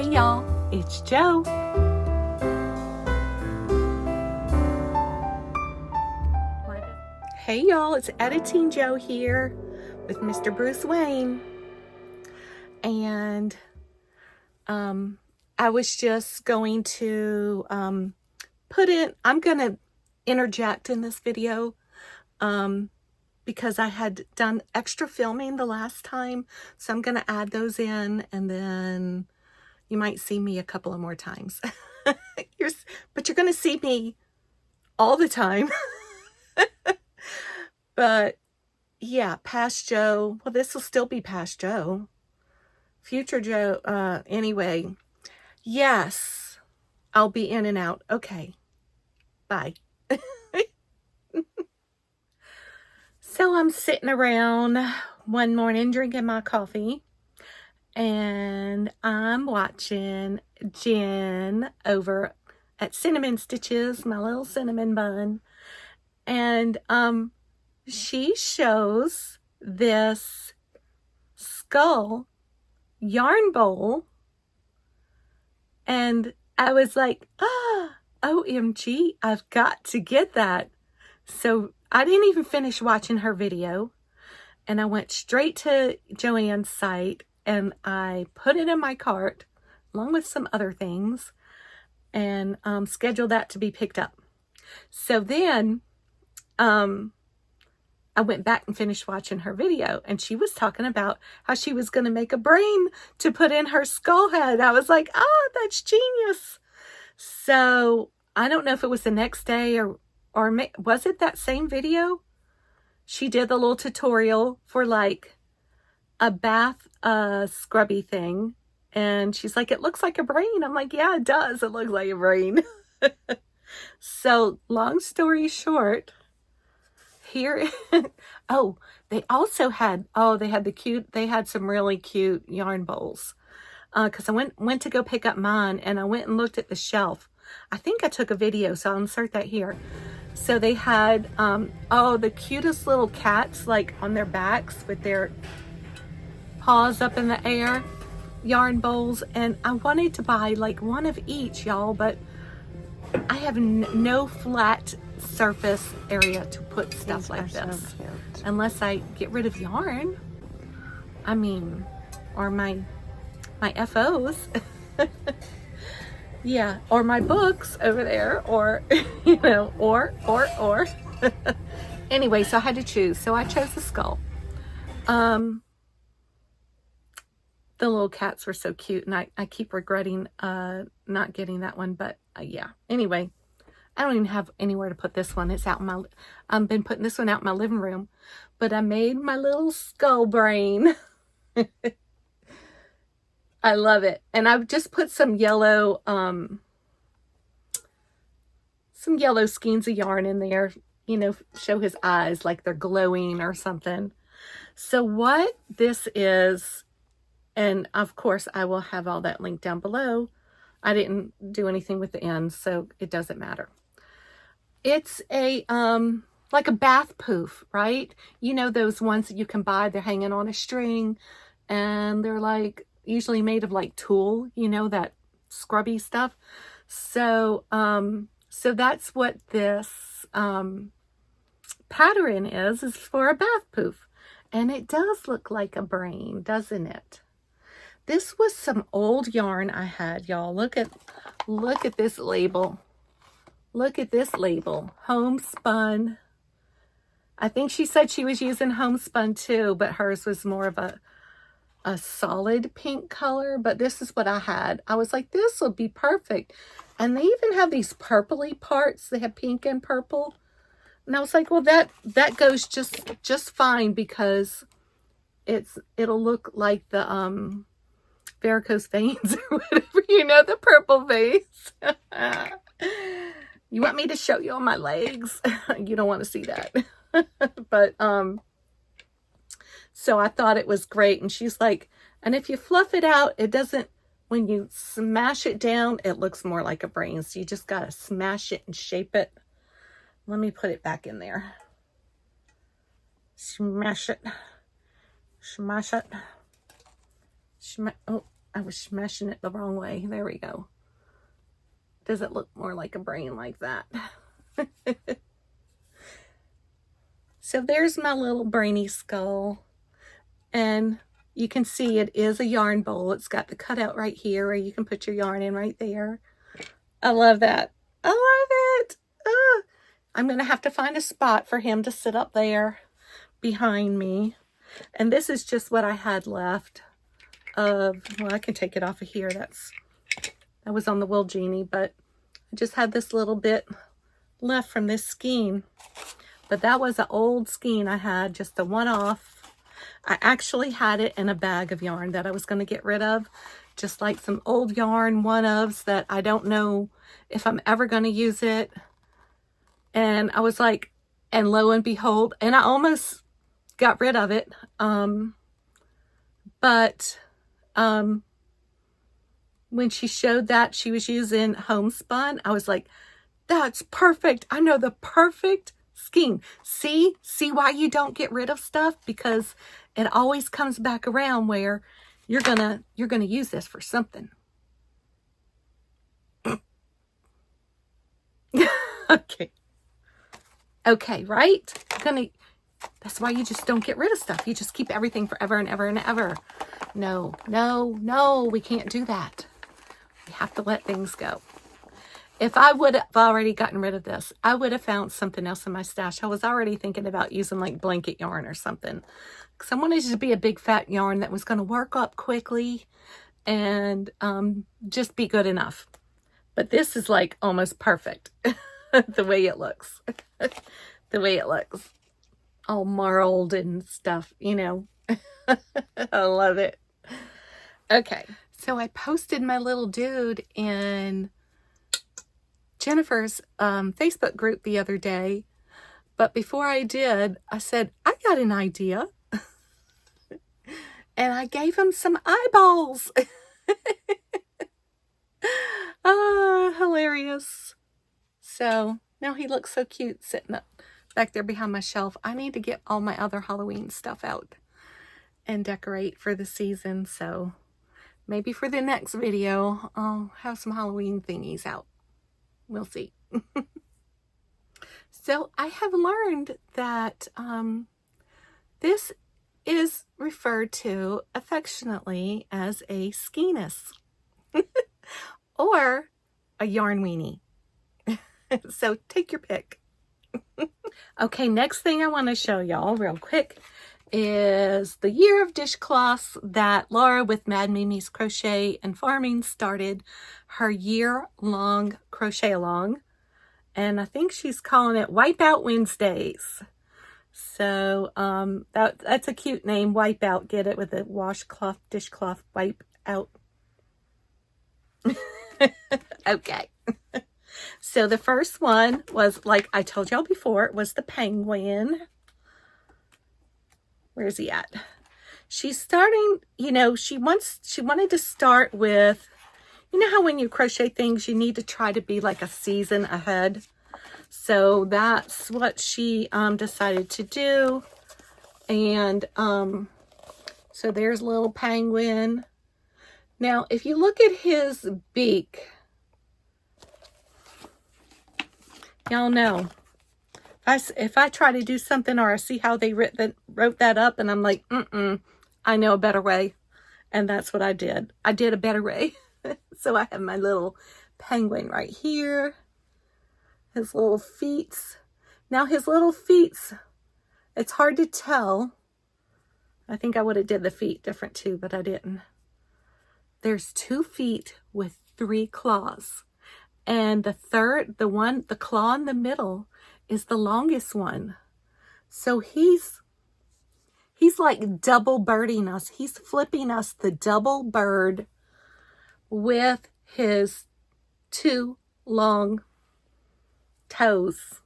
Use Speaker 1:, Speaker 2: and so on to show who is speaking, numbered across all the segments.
Speaker 1: Hey y'all, it's Jo. Hey y'all, it's Editing Jo here with Mr. Bruce Wayne. And I was just going to I'm going to interject in this video because I had done extra filming the last time. So I'm going to add those in, and then you might see me a couple of more times. But you're going to see me all the time. But yeah, past Jo. Well, this will still be past Jo. Future Jo. Anyway, yes, I'll be in and out. Okay, bye. So I'm sitting around one morning drinking my coffee, and I'm watching Jen over at Cinnamon Stitches, my little cinnamon bun, and she shows this skull yarn bowl, and I was like, OMG, I've got to get that. So I didn't even finish watching her video, and I went straight to Joann's site and I put it in my cart along with some other things, and scheduled that to be picked up. So then I went back and finished watching her video, and she was talking about how she was going to make a brain to put in her skull head. I was like, oh, that's genius. So I don't know if it was the next day or was it that same video? She did the little tutorial for like a bath scrubby thing. And she's like, it looks like a brain. I'm like, yeah, it does. It looks like a brain. So long story short, here, oh, they also had, they had some really cute yarn bowls. Because I went to go pick up mine, and I went and looked at the shelf. I think I took a video, so I'll insert that here. So they had, the cutest little cats, like on their backs with their paws up in the air, yarn bowls. And I wanted to buy like one of each, y'all, but I have no flat surface area to put stuff like this, unless I get rid of yarn. I mean, or my FOs. Yeah, or my books over there, or you know, or anyway, so I had to choose. So I chose the skull. The little cats were so cute, and I keep regretting not getting that one, but yeah. Anyway, I don't even have anywhere to put this one. It's out in my, I've been putting this one out in my living room, but I made my little skull brain. I love it. And I've just put some yellow skeins of yarn in there, you know, show his eyes like they're glowing or something. So what this is, and of course I will have all that linked down below. I didn't do anything with the ends, so it doesn't matter. It's a, like a bath poof, right? You know, those ones that you can buy, they're hanging on a string, and they're like, usually made of like tulle, you know, that scrubby stuff. So, so that's what this, pattern is for a bath poof. And it does look like a brain, doesn't it? This was some old yarn I had, y'all. Look at this label. Look at this label, homespun. I think she said she was using homespun too, but hers was more of a solid pink color, but this is what I had. I was like, this will be perfect. And they even have these purpley parts. They have pink and purple. And I was like, well, that goes just fine, because it'll look like the varicose veins or whatever, you know, the purple veins. You want me to show you on my legs? You don't want to see that. But so I thought it was great. And she's like, and if you fluff it out, it doesn't, when you smash it down, it looks more like a brain. So you just got to smash it and shape it. Let me put it back in there. Smash it. Smash it. Oh, I was meshing it the wrong way. There we go. Does it look more like a brain like that? So there's my little brainy skull. And you can see it is a yarn bowl. It's got the cutout right here where you can put your yarn in right there. I love that. I love it. I'm going to have to find a spot for him to sit up there behind me. And this is just what I had left of, well, I can take it off of here. That was on the Wool Genie, but I just had this little bit left from this skein. But that was an old skein I had, just a one-off. I actually had it in a bag of yarn that I was going to get rid of. Just like some old yarn one-ofs that I don't know if I'm ever going to use it. And I was like, and lo and behold, and I almost got rid of it. But when she showed that she was using homespun, I was like, that's perfect. I know the perfect skein. See why you don't get rid of stuff? Because it always comes back around where you're gonna use this for something. Okay, right? That's why you just don't get rid of stuff. You just keep everything forever and ever and ever. No, we can't do that. We have to let things go. If I would have already gotten rid of this, I would have found something else in my stash. I was already thinking about using like blanket yarn or something. Because I wanted it to be a big fat yarn that was going to work up quickly and just be good enough. But this is like almost perfect. The way it looks. The way it looks. All marled and stuff, you know. I love it. Okay. So I posted my little dude in Jennifer's Facebook group the other day. But before I did, I said, I got an idea. And I gave him some eyeballs. Ah, hilarious. So now he looks so cute sitting up back there behind my shelf. I need to get all my other Halloween stuff out and decorate for the season. So maybe for the next video, I'll have some Halloween thingies out. We'll see. So I have learned that this is referred to affectionately as a skeeness or a yarn weenie. So take your pick. Okay, next thing I want to show y'all real quick is the year of dishcloths that Laura with Mad Mimi's Crochet and Farming started her year-long crochet along. And I think she's calling it Wipeout Wednesdays. So that's a cute name, Wipeout. Get it, with a washcloth, dishcloth, wipe out. Okay. So the first one was, like I told y'all before, it was the penguin. Where's he at? She's starting, you know, she wanted to start with, you know how when you crochet things, you need to try to be like a season ahead. So that's what she decided to do. And so there's little penguin. Now, if you look at his beak, y'all know, if I try to do something or I see how they wrote that up and I'm like, I know a better way. And that's what I did. I did a better way. So I have my little penguin right here. His little feet. Now his little feet, it's hard to tell. I think I would have did the feet different too, but I didn't. There's 2 feet with 3 claws. And the claw in the middle is the longest one. So he's like double birding us. He's flipping us the double bird with his 2 long toes.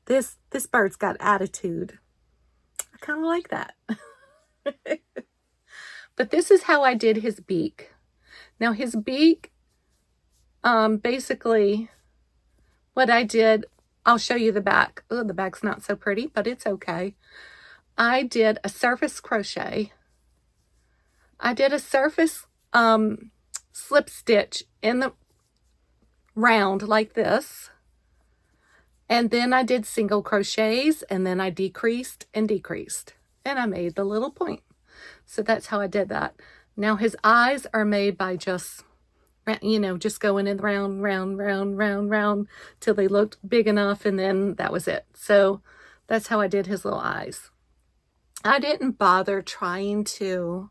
Speaker 1: This bird's got attitude. I kind of like that. But this is how I did his beak. Now his beak, basically what I did, I'll show you the back. Oh, the back's not so pretty, but it's okay. I did a surface crochet I did a surface slip stitch in the round like this, and then I did single crochets, and then I decreased and decreased, and I made the little point. So that's how I did that. Now his eyes are made by just, you know, just going in round, round, round, round, round till they looked big enough, and then that was it. So that's how I did his little eyes. I didn't bother trying to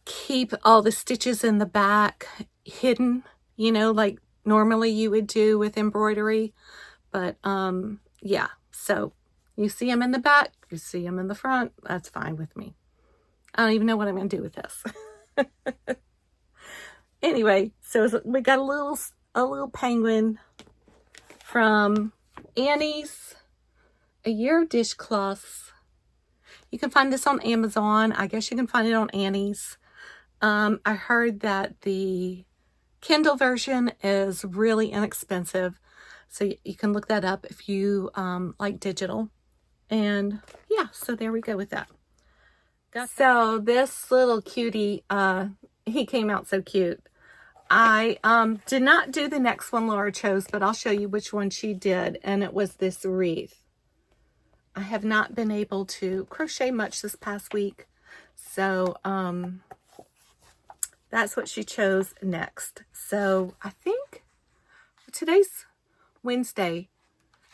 Speaker 1: keep all the stitches in the back hidden, you know, like normally you would do with embroidery. But yeah, so you see them in the back, you see them in the front. That's fine with me. I don't even know what I'm going to do with this. Anyway, so we got a little penguin from Annie's A Year of Dishcloths. You can find this on Amazon. I guess you can find it on Annie's. I heard that the Kindle version is really inexpensive, so you can look that up if you like digital. And yeah, so there we go with that. So this little cutie, he came out so cute. I did not do the next one Laura chose, but I'll show you which one she did, and it was this wreath. I have not been able to crochet much this past week, so that's what she chose next. So I think today's Wednesday.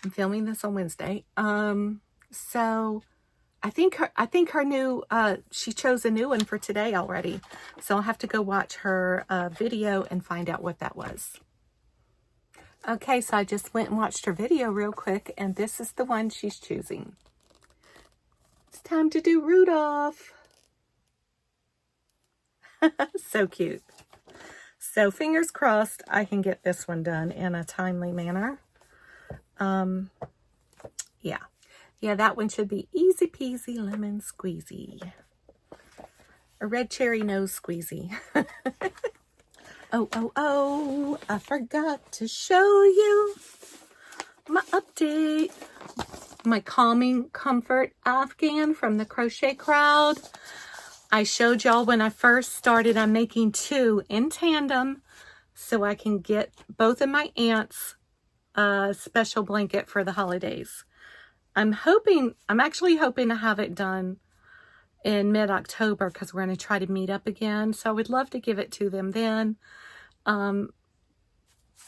Speaker 1: I'm filming this on Wednesday. So I think her new she chose a new one for today already. So I'll have to go watch her video and find out what that was. Okay, so I just went and watched her video real quick, and this is the one she's choosing. It's time to do Rudolph. So cute. So fingers crossed I can get this one done in a timely manner. Yeah, that one should be easy peasy lemon squeezy. A red cherry nose squeezy. Oh, I forgot to show you my update. My Calming Comfort Afghan from the Crochet Crowd. I showed y'all when I first started, I'm making 2 in tandem so I can get both of my aunts a special blanket for the holidays. I'm actually hoping to have it done in mid-October because we're going to try to meet up again. So I would love to give it to them then.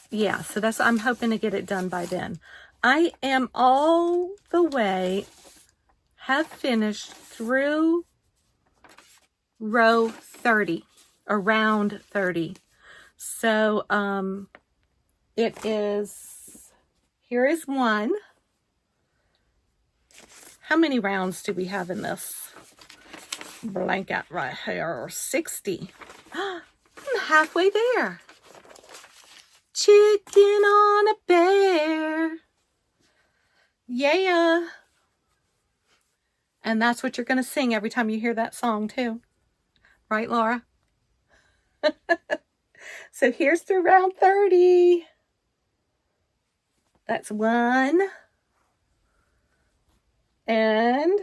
Speaker 1: Yeah, so I'm hoping to get it done by then. I am all the way, have finished through row 30, around 30. So it is, here is one. How many rounds do we have in this blanket right here? 60. I'm halfway there. Chicken on a bear. Yeah. And that's what you're going to sing every time you hear that song too. Right, Laura? So here's through round 30. That's 1. And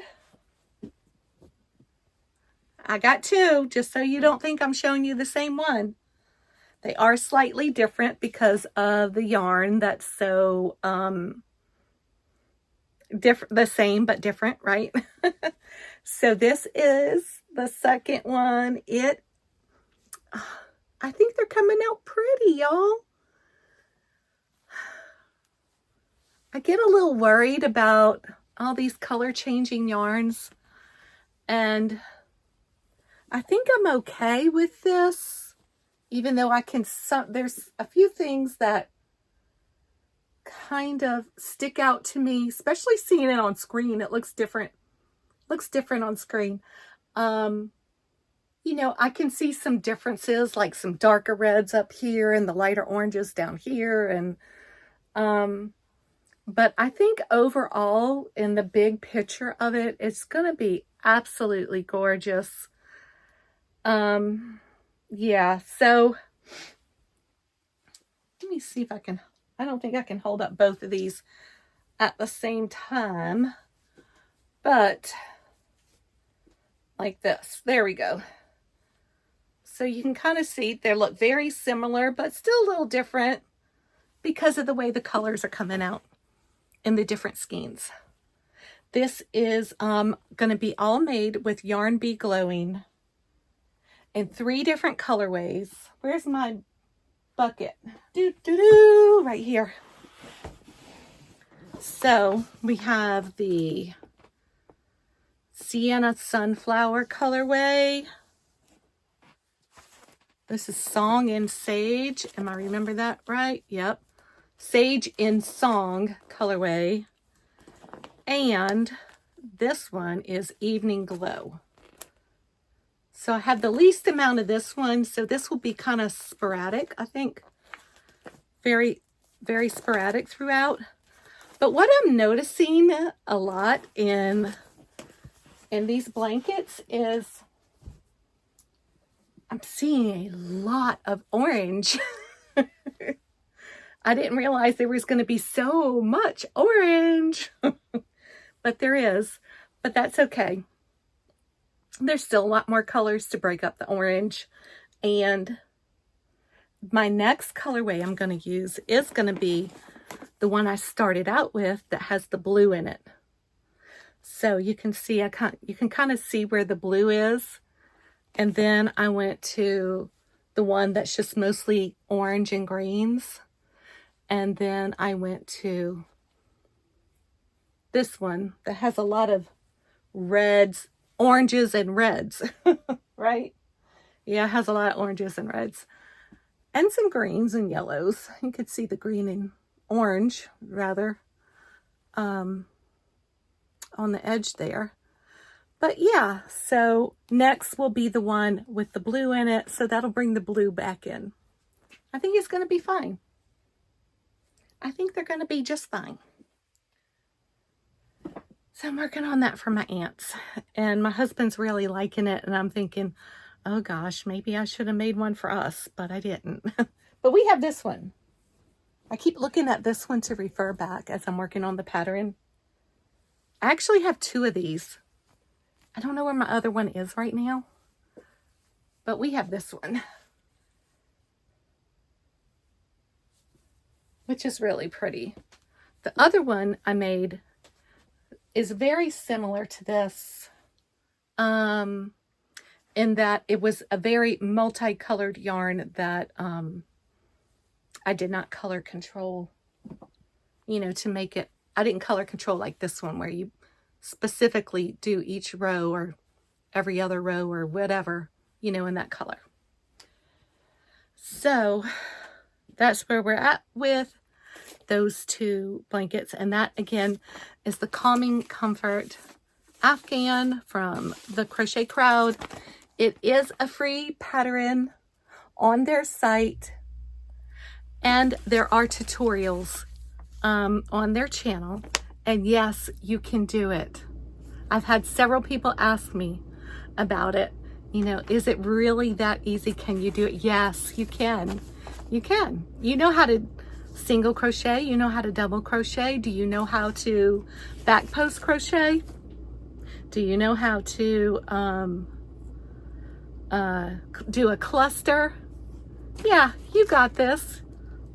Speaker 1: I got 2, just so you don't think I'm showing you the same one. They are slightly different because of the yarn that's so different, the same but different, right? So this is the second one. I think they're coming out pretty, y'all. I get a little worried about all these color changing yarns, and I think I'm okay with this, even though there's a few things that kind of stick out to me, especially seeing it on screen. It looks different on screen. You know, I can see some differences, like some darker reds up here and the lighter oranges down here, and but I think overall, in the big picture of it, it's going to be absolutely gorgeous. Yeah, so let me see if I don't think I can hold up both of these at the same time, but like this. There we go. So you can kind of see they look very similar, but still a little different because of the way the colors are coming out in the different skeins. This is going to be all made with Yarn Bee Glowing in 3 different colorways. Where's my bucket? Right here. So we have the Sienna Sunflower colorway. This is Song in Sage. Am I remember that right? Yep. Sage in Song colorway. And this one is Evening Glow. So I have the least amount of this one, so this will be kind of sporadic, I think. Very, very sporadic throughout. But what I'm noticing a lot in these blankets is I'm seeing a lot of orange. I didn't realize there was going to be so much orange. But there is. But that's okay. There's still a lot more colors to break up the orange. And my next colorway I'm going to use is going to be the one I started out with that has the blue in it. So you can see, you can kind of see where the blue is. And then I went to the one that's just mostly orange and greens. And then I went to this one that has a lot of reds, oranges and reds, right? Yeah, it has a lot of oranges and reds. And some greens and yellows. You could see the green and orange, rather, on the edge there. But yeah, so next will be the one with the blue in it. So that'll bring the blue back in. I think it's going to be fine. I think they're going to be just fine. So I'm working on that for my aunts. And my husband's really liking it. And I'm thinking, oh gosh, maybe I should have made one for us. But I didn't. But we have this one. I keep looking at this one to refer back as I'm working on the pattern. I actually have 2 of these. I don't know where my other one is right now, but we have this one, which is really pretty. The other one I made is very similar to this, in that it was a very multicolored yarn that I did not color control, you know, to make it. I didn't color control like this one where you specifically do each row or every other row or whatever, you know, in that color. So that's where we're at with those 2 blankets. And that again is the Calming Comfort Afghan from the Crochet Crowd. It is a free pattern on their site, and there are tutorials on their channel. And yes, you can do it. I've had several people ask me about it. You know, is it really that easy? Can you do it? Yes, you can. You can. You know how to single crochet. You know how to double crochet. Do you know how to back post crochet? Do you know how to do a cluster? Yeah, you got this.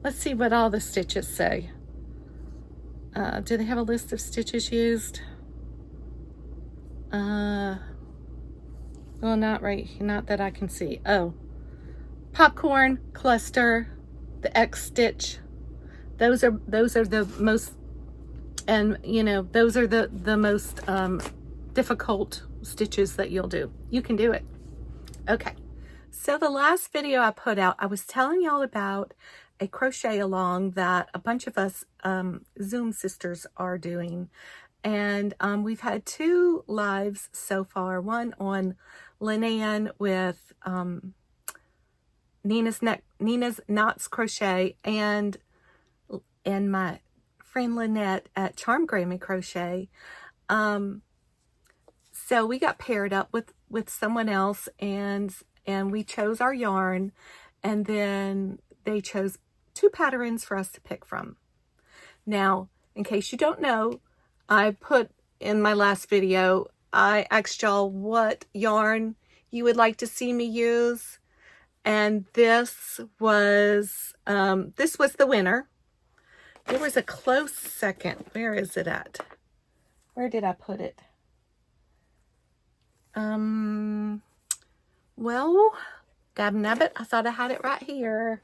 Speaker 1: Let's see what all the stitches say. Do they have a list of stitches used? Well, not that I can see. Oh, popcorn, cluster, the X stitch. Those are the most, and you know, those are the most difficult stitches that you'll do. You can do it. Okay. So the last video I put out, I was telling y'all about a crochet along that a bunch of us Zoom sisters are doing. And we've had 2 lives so far. One on Lynanne with Nina's Knots Crochet and my friend Lynette at Charm Grammy Crochet. So we got paired up with someone else, and we chose our yarn, and then they chose 2 patterns for us to pick from. Now, in case you don't know, I put in my last video I asked y'all what yarn you would like to see me use. And this was the winner. There was a close second. Where is it at? Where did I put it? Well, Gab-nabbit, I thought I had it right here.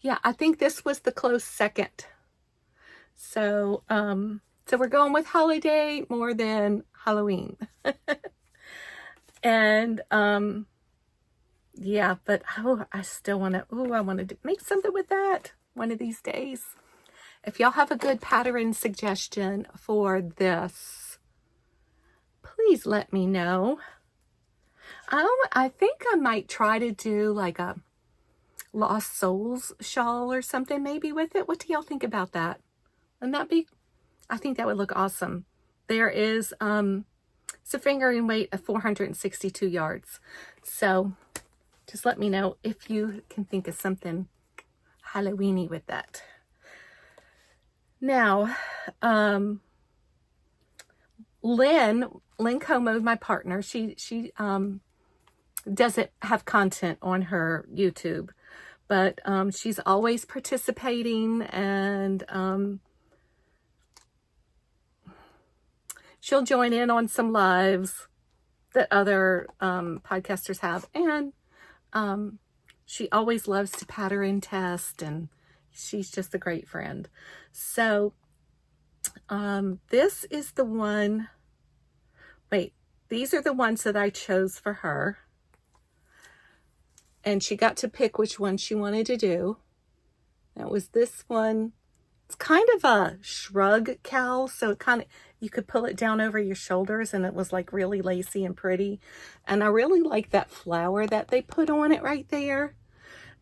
Speaker 1: Yeah, I think this was the close second. So, so we're going with holiday more than Halloween. And, yeah, but, oh, I still want to, oh, I want to make something with that one of these days. If y'all have a good pattern suggestion for this, please let me know. I think I might try to do like a Lost Souls shawl or something maybe with it. What do y'all think about that? Wouldn't that be, I think that would look awesome. There is, it's a fingering weight of 462 yards. So just let me know if you can think of something Halloween-y with that. Now, Lynn Como, my partner, she doesn't have content on her YouTube, but she's always participating, and she'll join in on some lives that other podcasters have, and she always loves to pattern test, and she's just a great friend. So this is the one, wait, these are the ones that I chose for her. And she got to pick which one she wanted to do. That was this one. It's kind of a shrug cowl, so it kind of, you could pull it down over your shoulders, and it was like really lacy and pretty. And I really like that flower that they put on it right there.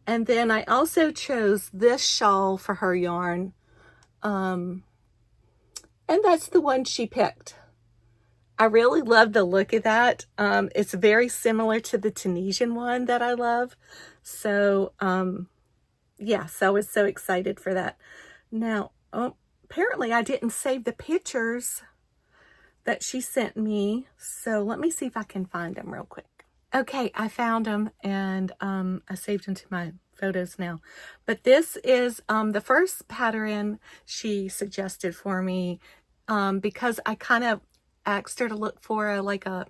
Speaker 1: And then I also chose this shawl for her yarn. And that's the one she picked. I really love the look of that. It's very similar to the Tunisian one that I love. So, yeah, so I was so excited for that. Now, apparently I didn't save the pictures that she sent me. So let me see if I can find them real quick. Okay, I found them, and I saved them to my photos now. But this is the first pattern she suggested for me, because I kind of asked her to look for like a,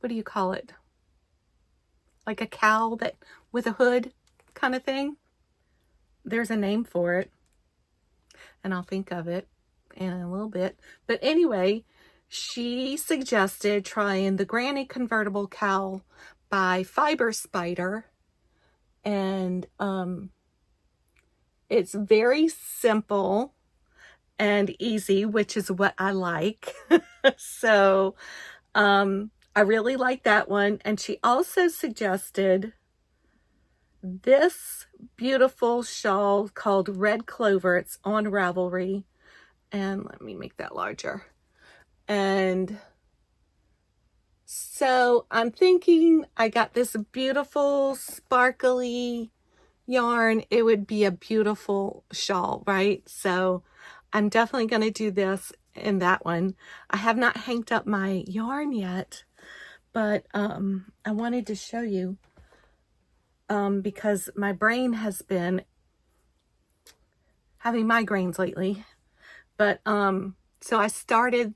Speaker 1: what do you call it? Like a cowl that with a hood kind of thing. There's a name for it, and I'll think of it in a little bit. But anyway, she suggested trying the Granny Convertible Cowl by Fiber Spider. And it's very simple and easy, which is what I like. So I really like that one. And she also suggested this beautiful shawl called Red Clover. It's on Ravelry. And let me make that larger. And so I'm thinking, I got this beautiful sparkly yarn. It would be a beautiful shawl, right? So I'm definitely going to do this in that one. I have not hanged up my yarn yet, but I wanted to show you because my brain has been having migraines lately. But so I started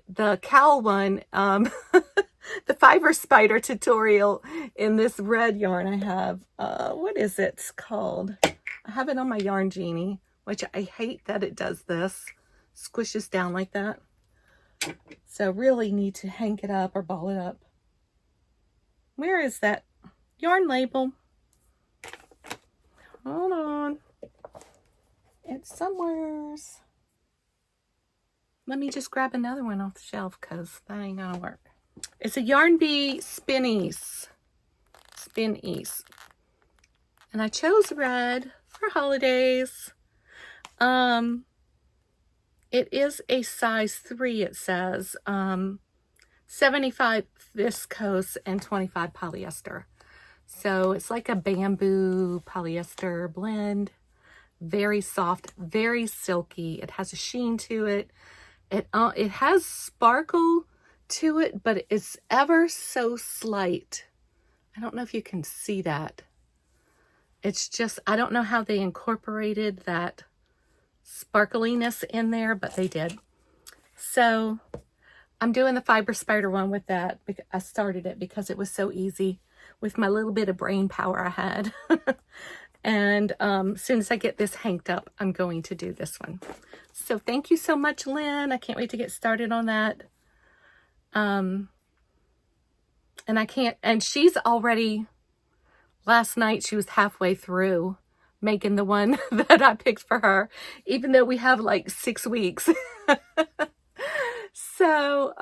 Speaker 1: the cowl one, the Fiber Spider tutorial in this red yarn I have. What is it called? I have it on my Yarn Genie, which I hate that it does this. Squishes down like that. So really need to hang it up or ball it up. Where is that yarn label? Hold on. It's somewheres. Let me just grab another one off the shelf because that ain't gonna work. It's a Yarn Bee Spinnies. Spinnies. And I chose red for holidays. It is a size 3, it says. 75 viscose and 25 polyester. So it's like a bamboo polyester blend. Very soft, very silky. It has a sheen to it. It has sparkle to it, but it's ever so slight. I don't know if you can see that. It's just, I don't know how they incorporated that sparkliness in there, but they did. So I'm doing the fiber spider one with that. I started it because it was so easy with my little bit of brain power I had. And as soon as I get this hanged up, I'm going to do this one. So thank you so much, Lynn. I can't wait to get started on that. And she's already, last night she was halfway through making the one that I picked for her, even though we have like 6 weeks. So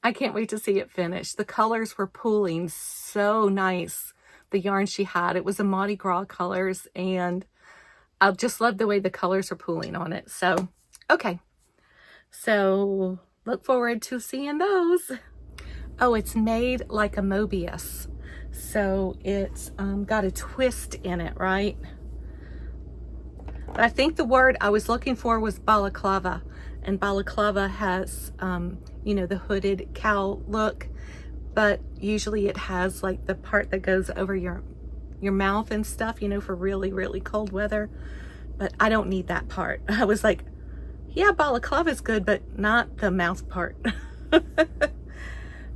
Speaker 1: I can't wait to see it finished. The colors were pooling so nice. The yarn she had, it was a Mardi Gras colors, and I just love the way the colors are pooling on it. So, okay. So look forward to seeing those. Oh, it's made like a Mobius. So it's got a twist in it, right? But I think the word I was looking for was balaclava. And balaclava has, you know, the hooded cowl look. But usually it has like the part that goes over your mouth and stuff, you know, for really, really cold weather. But I don't need that part. I was like, yeah, balaclava is good, but not the mouth part.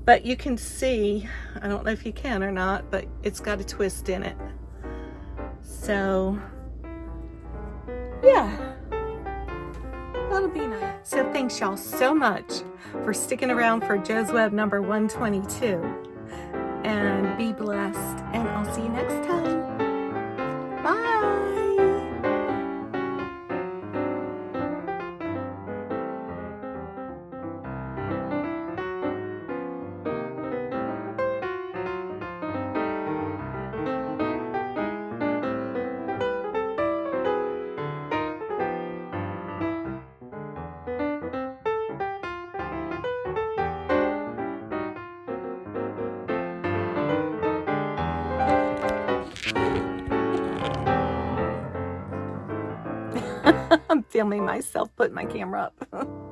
Speaker 1: But you can see, I don't know if you can or not, but it's got a twist in it. So, yeah, that'll be nice. So thanks y'all so much for sticking around for Jo's Web number 122. And be blessed, and I'll see you next time. Bye. I'm filming myself putting my camera up.